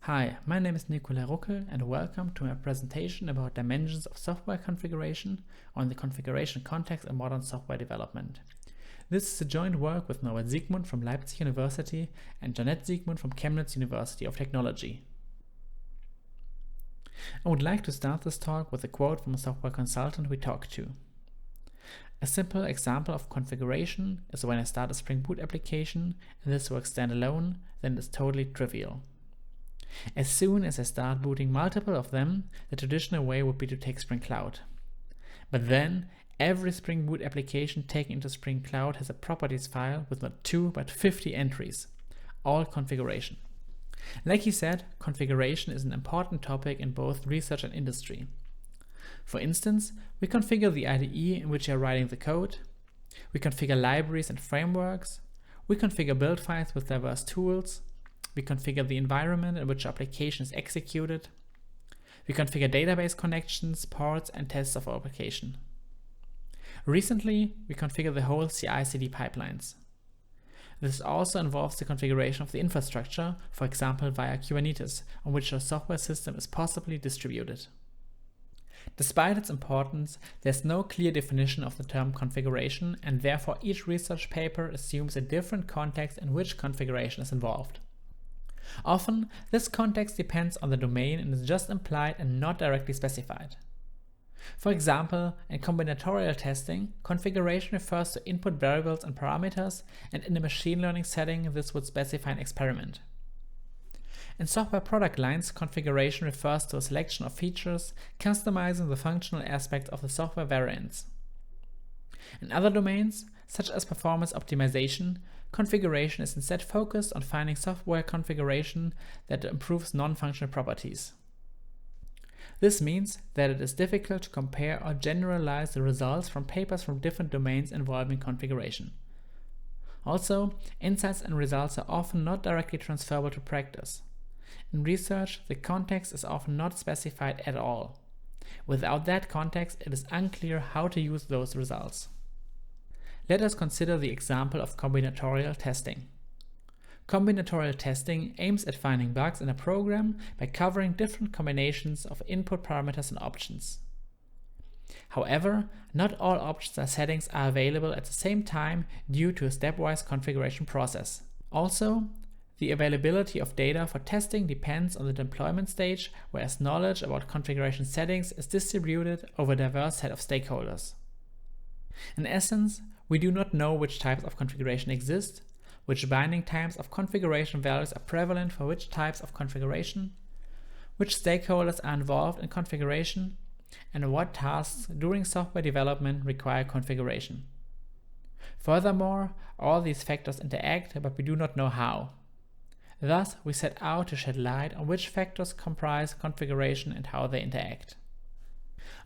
Hi, my name is Nicolai Ruckel and welcome to my presentation about dimensions of software configuration on the configuration context in modern software development. This is a joint work with Norbert Siegmund from Leipzig University and Siegmund from Chemnitz University of Technology. I would like to start this talk with a quote from a software consultant we talked to. A simple example of configuration is when I start a Spring Boot application and this works standalone, then it is totally trivial. As soon as I start booting multiple of them, the traditional way would be to take Spring Cloud. But then, every Spring Boot application taken into Spring Cloud has a properties file with not 2 but 50 entries, all configuration. Like he said, configuration is an important topic in both research and industry. For instance, we configure the IDE in which you are writing the code, we configure libraries and frameworks, we configure build files with diverse tools, we configure the environment in which the application is executed. We configure database connections, ports, and tests of our application. Recently, we configure the whole CI/CD pipelines. This also involves the configuration of the infrastructure, for example via Kubernetes, on which our software system is possibly distributed. Despite its importance, there's no clear definition of the term configuration, and therefore each research paper assumes a different context in which configuration is involved. Often, this context depends on the domain and is just implied and not directly specified. For example, in combinatorial testing, configuration refers to input variables and parameters, and in a machine learning setting, this would specify an experiment. In software product lines, configuration refers to a selection of features, customizing the functional aspects of the software variants. In other domains, such as performance optimization, configuration is instead focused on finding software configuration that improves non-functional properties. This means that it is difficult to compare or generalize the results from papers from different domains involving configuration. Also, insights and results are often not directly transferable to practice. In research, the context is often not specified at all. Without that context, it is unclear how to use those results. Let us consider the example of combinatorial testing. Combinatorial testing aims at finding bugs in a program by covering different combinations of input parameters and options. However, not all options or settings are available at the same time due to a stepwise configuration process. Also, the availability of data for testing depends on the deployment stage, whereas knowledge about configuration settings is distributed over a diverse set of stakeholders. In essence, we do not know which types of configuration exist, which binding times of configuration values are prevalent for which types of configuration, which stakeholders are involved in configuration, and what tasks during software development require configuration. Furthermore, all these factors interact, but we do not know how. Thus, we set out to shed light on which factors comprise configuration and how they interact.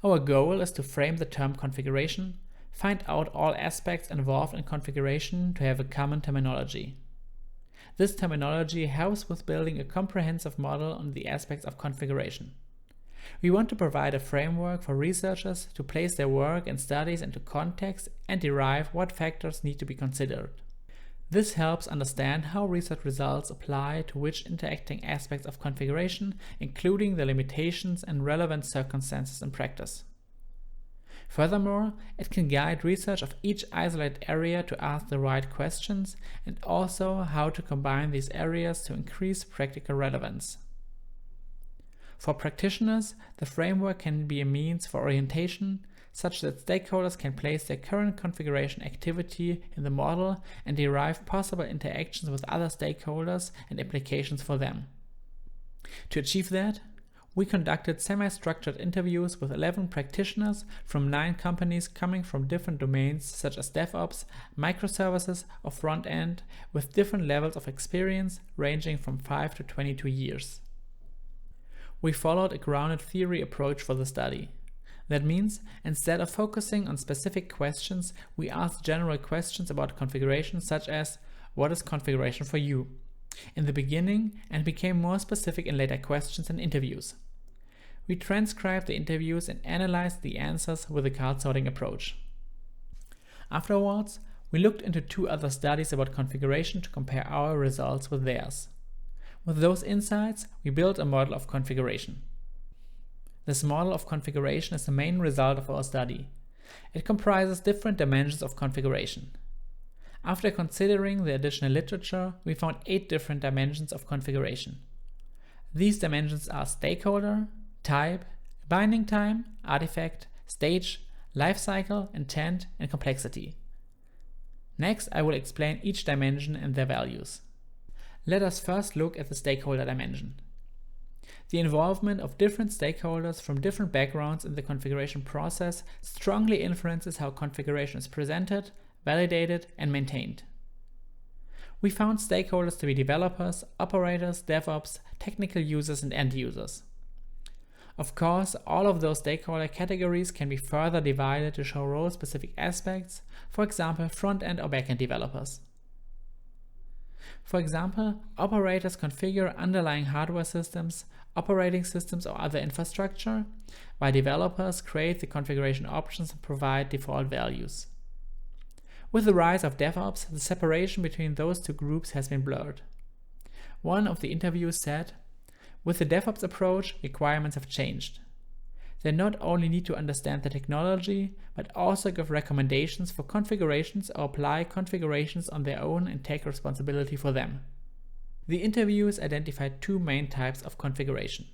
Our goal is to frame the term configuration, find out all aspects involved in configuration to have a common terminology. This terminology helps with building a comprehensive model on the aspects of configuration. We want to provide a framework for researchers to place their work and studies into context and derive what factors need to be considered. This helps understand how research results apply to which interacting aspects of configuration, including the limitations and relevant circumstances in practice. Furthermore, it can guide research of each isolated area to ask the right questions and also how to combine these areas to increase practical relevance. For practitioners, the framework can be a means for orientation, such that stakeholders can place their current configuration activity in the model and derive possible interactions with other stakeholders and implications for them. To achieve that, we conducted semi-structured interviews with 11 practitioners from 9 companies coming from different domains such as DevOps, microservices, or front-end, with different levels of experience ranging from 5 to 22 years. We followed a grounded theory approach for the study. That means, instead of focusing on specific questions, we asked general questions about configuration such as, what is configuration for you? In the beginning, and became more specific in later questions and interviews. We transcribed the interviews and analyzed the answers with a card sorting approach. Afterwards, we looked into 2 other studies about configuration to compare our results with theirs. With those insights, we built a model of configuration. This model of configuration is the main result of our study. It comprises different dimensions of configuration. After considering the additional literature, we found 8 different dimensions of configuration. These dimensions are stakeholder, type, binding time, artifact, stage, lifecycle, intent, and complexity. Next, I will explain each dimension and their values. Let us first look at the stakeholder dimension. The involvement of different stakeholders from different backgrounds in the configuration process strongly influences how configuration is presented, validated, and maintained. We found stakeholders to be developers, operators, DevOps, technical users, and end users. Of course, all of those stakeholder categories can be further divided to show role-specific aspects, for example, front-end or back-end developers. For example, operators configure underlying hardware systems, operating systems, or other infrastructure, while developers create the configuration options and provide default values. With the rise of DevOps, the separation between those two groups has been blurred. One of the interviews said, "With the DevOps approach, requirements have changed. They not only need to understand the technology, but also give recommendations for configurations or apply configurations on their own and take responsibility for them." The interviews identified 2 main types of configuration: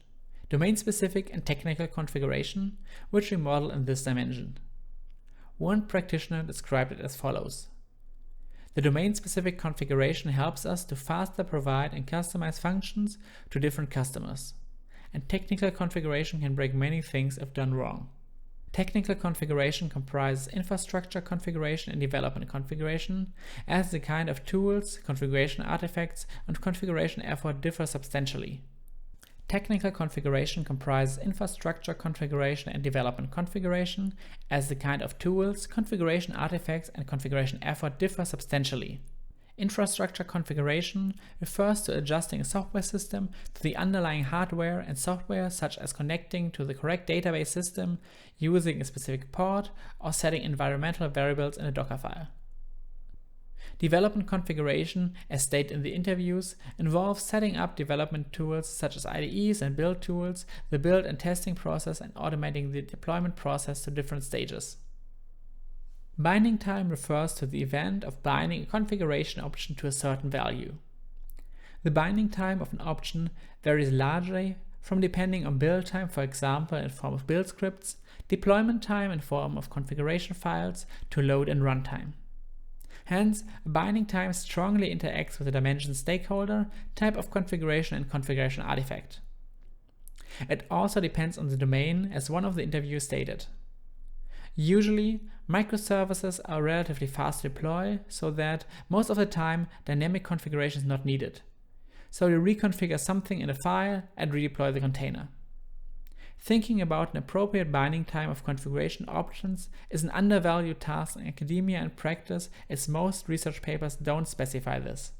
domain-specific and technical configuration, which we model in this dimension. One practitioner described it as follows: "The domain-specific configuration helps us to faster provide and customize functions to different customers. And technical configuration can break many things if done wrong. Technical configuration comprises infrastructure configuration and development configuration, as the kind of tools, configuration artifacts, and configuration effort differ substantially. Technical configuration comprises infrastructure configuration and development configuration, as the kind of tools, configuration artifacts, and configuration effort differ substantially. Infrastructure configuration refers to adjusting a software system to the underlying hardware and software, such as connecting to the correct database system, using a specific port, or setting environmental variables in a Docker file. Development configuration, as stated in the interviews, involves setting up development tools such as IDEs and build tools, the build and testing process, and automating the deployment process to different stages. Binding time refers to the event of binding a configuration option to a certain value. The binding time of an option varies largely from depending on build time, for example in form of build scripts, deployment time in form of configuration files, to load and runtime. Hence, binding time strongly interacts with the dimension stakeholder, type of configuration, and configuration artifact. It also depends on the domain, as one of the interviews stated. Usually, microservices are relatively fast to deploy, so that most of the time dynamic configuration is not needed. So you reconfigure something in a file and redeploy the container. Thinking about an appropriate binding time of configuration options is an undervalued task in academia and practice, as most research papers don't specify this.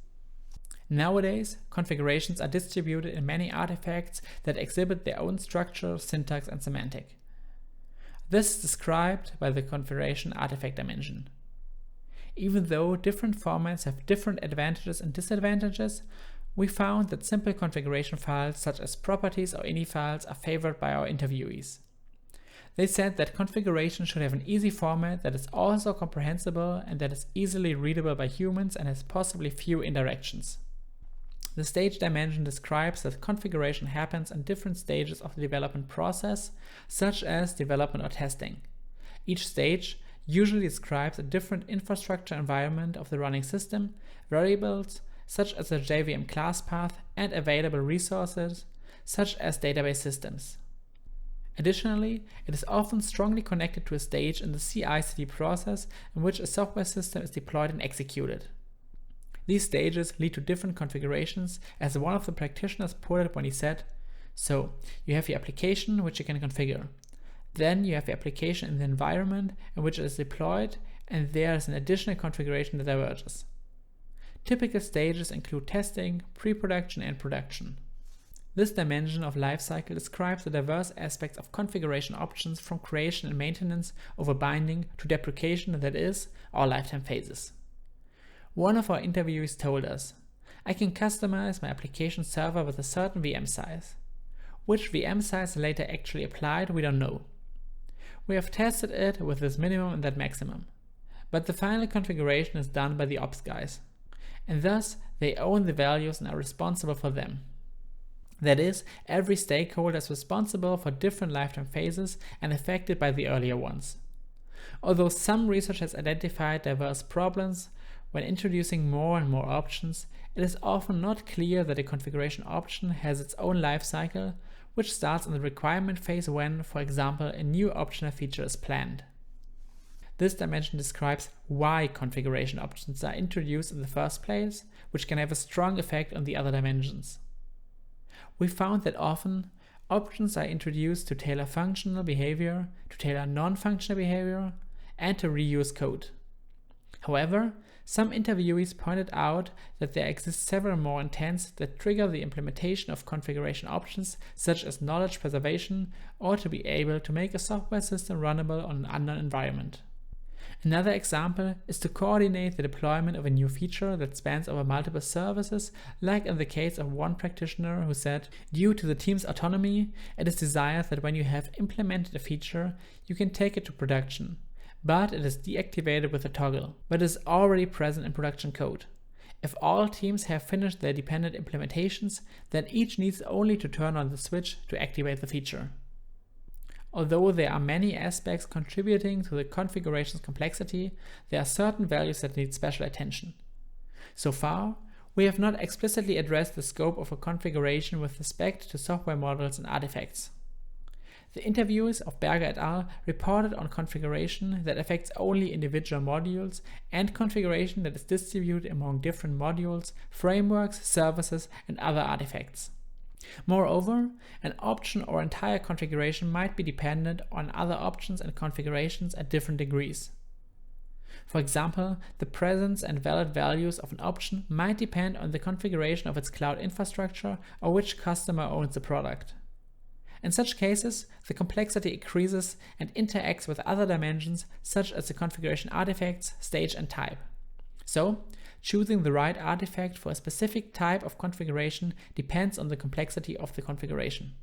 Nowadays, configurations are distributed in many artifacts that exhibit their own structure, syntax, and semantic. This is described by the configuration artifact dimension. Even though different formats have different advantages and disadvantages, we found that simple configuration files such as properties or ini files are favored by our interviewees. They said that configuration should have an easy format that is also comprehensible and that is easily readable by humans and has possibly few interactions. The stage dimension describes that configuration happens in different stages of the development process, such as development or testing. Each stage usually describes a different infrastructure environment of the running system, variables such as a JVM class path, and available resources such as database systems. Additionally, it is often strongly connected to a stage in the CI/CD process in which a software system is deployed and executed. These stages lead to different configurations, as one of the practitioners put it when he said, "So, you have your application which you can configure. Then you have the application in the environment in which it is deployed, and there is an additional configuration that diverges." Typical stages include testing, pre-production, and production. This dimension of lifecycle describes the diverse aspects of configuration options from creation and maintenance over binding to deprecation, that is, all lifetime phases. One of our interviewees told us, I can customize my application server with a certain VM size. Which VM size later actually applied, we don't know. We have tested it with this minimum and that maximum. But the final configuration is done by the ops guys. And thus, they own the values and are responsible for them. That is, every stakeholder is responsible for different lifetime phases and affected by the earlier ones. Although some research has identified diverse problems when introducing more and more options, it is often not clear that a configuration option has its own life cycle, which starts in the requirement phase when, for example, a new optional feature is planned. This dimension describes why configuration options are introduced in the first place, which can have a strong effect on the other dimensions. We found that often options are introduced to tailor functional behavior, to tailor non-functional behavior, and to reuse code. However, some interviewees pointed out that there exist several more intents that trigger the implementation of configuration options, such as knowledge preservation or to be able to make a software system runnable on an unknown environment. Another example is to coordinate the deployment of a new feature that spans over multiple services, like in the case of one practitioner who said, due to the team's autonomy, it is desired that when you have implemented a feature, you can take it to production, but it is deactivated with a toggle, but is already present in production code. If all teams have finished their dependent implementations, then each needs only to turn on the switch to activate the feature. Although there are many aspects contributing to the configuration's complexity, there are certain values that need special attention. So far, we have not explicitly addressed the scope of a configuration with respect to software models and artifacts. The interviews of Berger et al. Reported on configuration that affects only individual modules and configuration that is distributed among different modules, frameworks, services, and other artifacts. Moreover, an option or entire configuration might be dependent on other options and configurations at different degrees. For example, the presence and valid values of an option might depend on the configuration of its cloud infrastructure or which customer owns the product. In such cases, the complexity increases and interacts with other dimensions such as the configuration artifacts, stage, and type. So, choosing the right artifact for a specific type of configuration depends on the complexity of the configuration.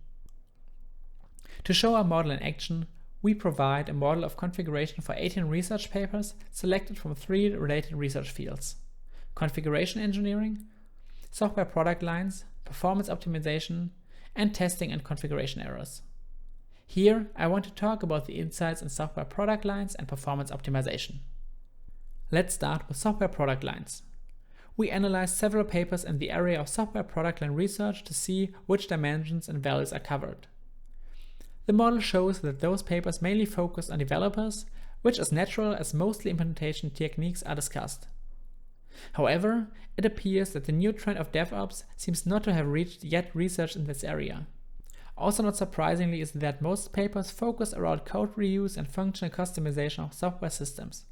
To show our model in action, we provide a model of configuration for 18 research papers selected from 3 related research fields: configuration engineering, software product lines, performance optimization, and testing and configuration errors. Here, I want to talk about the insights in software product lines and performance optimization. Let's start with software product lines. We analyzed several papers in the area of software product line research to see which dimensions and values are covered. The model shows that those papers mainly focus on developers, which is natural as mostly implementation techniques are discussed. However, it appears that the new trend of DevOps seems not to have reached yet research in this area. Also not surprisingly is that most papers focus around code reuse and functional customization of software systems.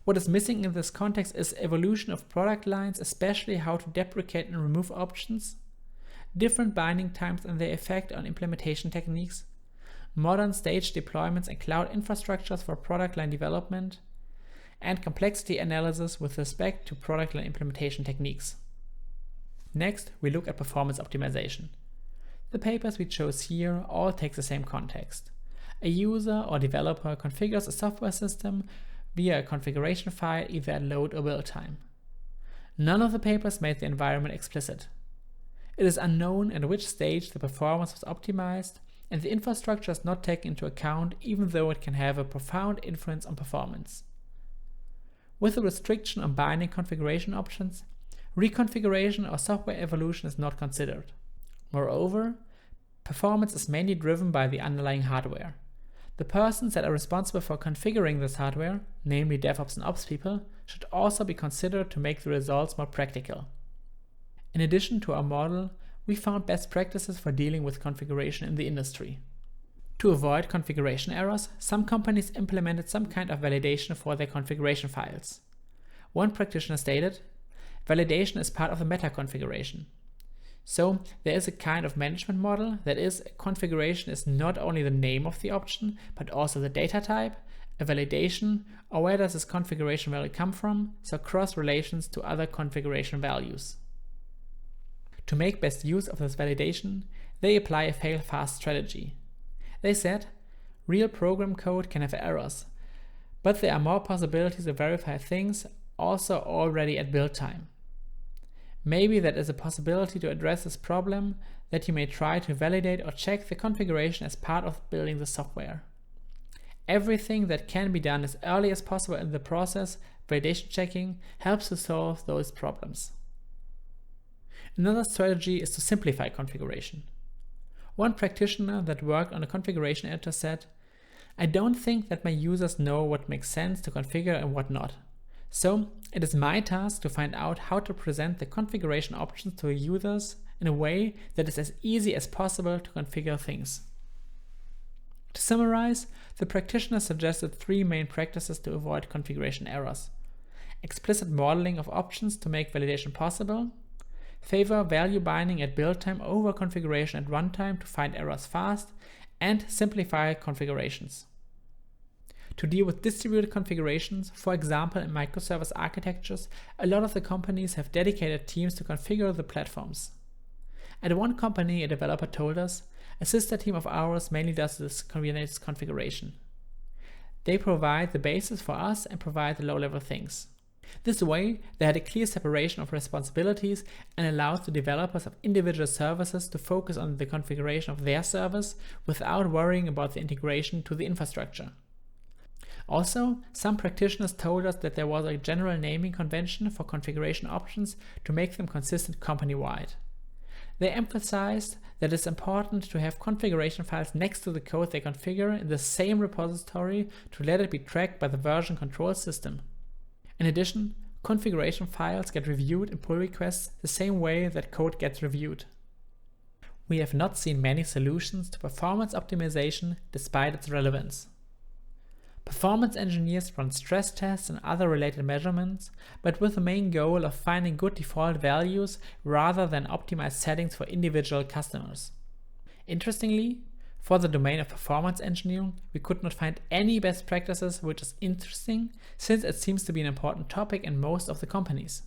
What is missing in this context is evolution of product lines, especially how to deprecate and remove options, different binding times and their effect on implementation techniques, modern stage deployments and cloud infrastructures for product line development, and complexity analysis with respect to product line implementation techniques. Next, we look at performance optimization. The papers we chose here all take the same context. A user or developer configures a software system via a configuration file either at load or build time. None of the papers made the environment explicit. It is unknown at which stage the performance was optimized, and the infrastructure is not taken into account even though it can have a profound influence on performance. With the restriction on binding configuration options, reconfiguration or software evolution is not considered. Moreover, performance is mainly driven by the underlying hardware. The persons that are responsible for configuring this hardware, namely DevOps and Ops people, should also be considered to make the results more practical. In addition to our model, we found best practices for dealing with configuration in the industry. To avoid configuration errors, some companies implemented some kind of validation for their configuration files. One practitioner stated, "Validation is part of the meta configuration." So there is a kind of management model, that is, a configuration is not only the name of the option, but also the data type, a validation, or where does this configuration value come from, so cross relations to other configuration values. To make best use of this validation, they apply a fail-fast strategy. They said, real program code can have errors, but there are more possibilities to verify things also already at build time. Maybe that is a possibility to address this problem, that you may try to validate or check the configuration as part of building the software. Everything that can be done as early as possible in the process, validation checking, helps to solve those problems. Another strategy is to simplify configuration. One practitioner that worked on a configuration editor said, I don't think that my users know what makes sense to configure and what not. So it is my task to find out how to present the configuration options to users in a way that is as easy as possible to configure things. To summarize, the practitioner suggested 3 main practices to avoid configuration errors: explicit modeling of options to make validation possible, favor value binding at build time over configuration at runtime to find errors fast, and simplify configurations. To deal with distributed configurations, for example in microservice architectures, a lot of the companies have dedicated teams to configure the platforms. At one company, a developer told us, a sister team of ours mainly does this Kubernetes configuration. They provide the basis for us and provide the low-level things. This way, they had a clear separation of responsibilities and allows the developers of individual services to focus on the configuration of their service without worrying about the integration to the infrastructure. Also, some practitioners told us that there was a general naming convention for configuration options to make them consistent company-wide. They emphasized that it's important to have configuration files next to the code they configure in the same repository to let it be tracked by the version control system. In addition, configuration files get reviewed in pull requests the same way that code gets reviewed. We have not seen many solutions to performance optimization despite its relevance. Performance engineers run stress tests and other related measurements, but with the main goal of finding good default values rather than optimized settings for individual customers. Interestingly, for the domain of performance engineering, we could not find any best practices, which is interesting since it seems to be an important topic in most of the companies.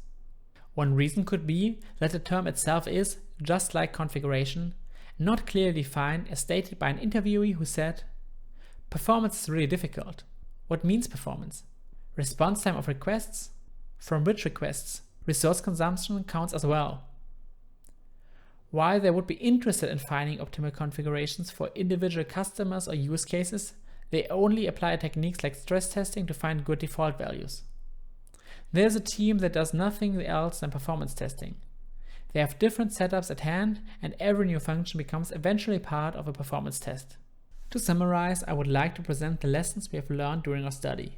One reason could be that the term itself is, just like configuration, not clearly defined as stated by an interviewee who said, performance is really difficult. What means performance? Response time of requests? From which requests? Resource consumption counts as well. While they would be interested in finding optimal configurations for individual customers or use cases, they only apply techniques like stress testing to find good default values. There's a team that does nothing else than performance testing. They have different setups at hand, and every new function becomes eventually part of a performance test. To summarize, I would like to present the lessons we have learned during our study.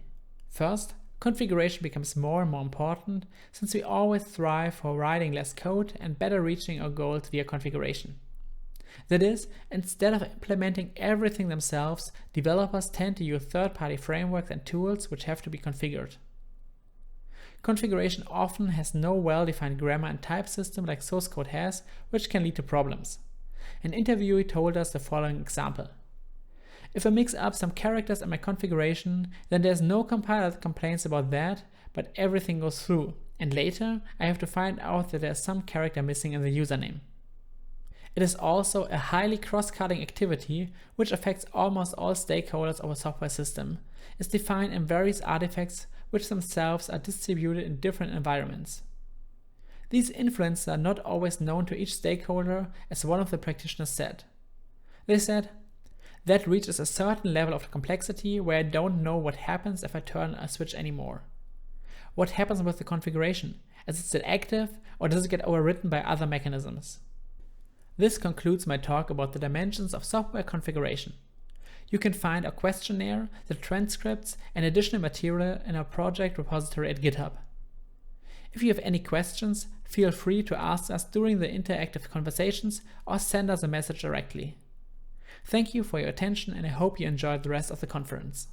First, configuration becomes more and more important since we always strive for writing less code and better reaching our goals via configuration. That is, instead of implementing everything themselves, developers tend to use third-party frameworks and tools which have to be configured. Configuration often has no well-defined grammar and type system like source code has, which can lead to problems. An interviewee told us the following example. If I mix up some characters in my configuration, then there's no compiler that complains about that, but everything goes through, and later I have to find out that there's some character missing in the username. It is also a highly cross-cutting activity which affects almost all stakeholders of a software system, is defined in various artifacts which themselves are distributed in different environments. These influences are not always known to each stakeholder, as one of the practitioners said. They said, that reaches a certain level of complexity where I don't know what happens if I turn a switch anymore. What happens with the configuration? Is it still active, or does it get overwritten by other mechanisms? This concludes my talk about the dimensions of software configuration. You can find our questionnaire, the transcripts, and additional material in our project repository at GitHub. If you have any questions, feel free to ask us during the interactive conversations or send us a message directly. Thank you for your attention, and I hope you enjoyed the rest of the conference.